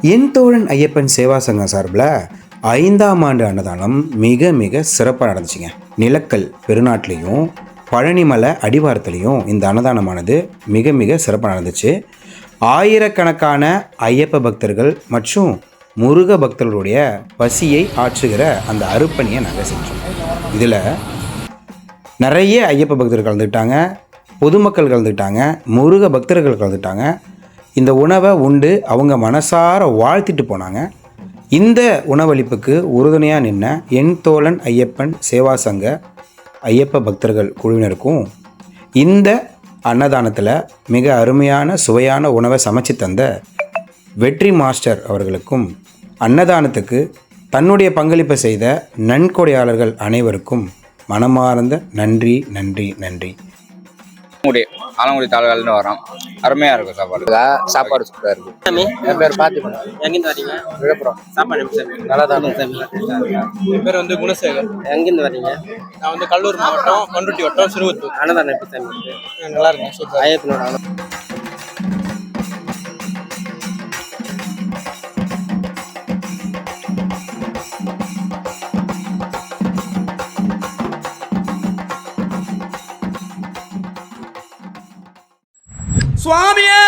என் தோழன் ஐயப்பன் சேவா சங்கம் சார்பில் 5ஆம் ஆண்டு அன்னதானம் மிக மிக சிறப்பாக நடந்துச்சுங்க. நிலக்கல் பெருநாட்டிலையும் பழனிமலை அடிவாரத்துலேயும் இந்த அன்னதானமானது மிக மிக சிறப்பாக நடந்துச்சு. ஆயிரக்கணக்கான ஐயப்ப பக்தர்கள் மற்றும் முருக பக்தர்களுடைய பசியை ஆற்றுகிற அந்த அருப்பணியை நாங்கள் செஞ்சோம். இதில் நிறைய ஐயப்ப பக்தர்கள் கலந்துக்கிட்டாங்க, பொதுமக்கள் கலந்துக்கிட்டாங்க, முருக பக்தர்கள் கலந்துக்கிட்டாங்க. இந்த உணவை உண்டு அவங்க மனசார வாழ்த்திட்டு போனாங்க. இந்த உணவளிப்புக்கு உறுதுணையாக நின்ன என் தோழன் ஐயப்பன் சேவா சங்க ஐயப்ப பக்தர்கள் குழுவினருக்கும் இந்த அன்னதானத்தில் மிக அருமையான சுவையான உணவை சமைச்சு தந்த வெற்றி மாஸ்டர் அவர்களுக்கும் அன்னதானத்துக்கு தன்னுடைய பங்களிப்பை செய்த நன்கொடையாளர்கள் அனைவருக்கும் மனமார்ந்த நன்றி நன்றி நன்றி. ஆலங்குடி தாலுகாலேருந்து வரோம். அருமையாக இருக்கும் சாப்பாடு. சாப்பாடு சூப்பராக இருக்கும். என் பேர் பார்த்திபன். எங்கேருந்து வரீங்க? விழுப்புரம். சாப்பாடு எப்படி சார்? நல்லா தான். என் பேர் வந்து குணசேகர். எங்கேருந்து வரீங்க? நான் வந்து கடலூர் மாவட்டம், கொண்டுட்டி வட்டம், சிறுவத்தூர். அன்னதானம் எப்படி சார் இருக்கு? நல்லா இருக்கும். சூப்பர். ஐயப்பனோட சுவாமியே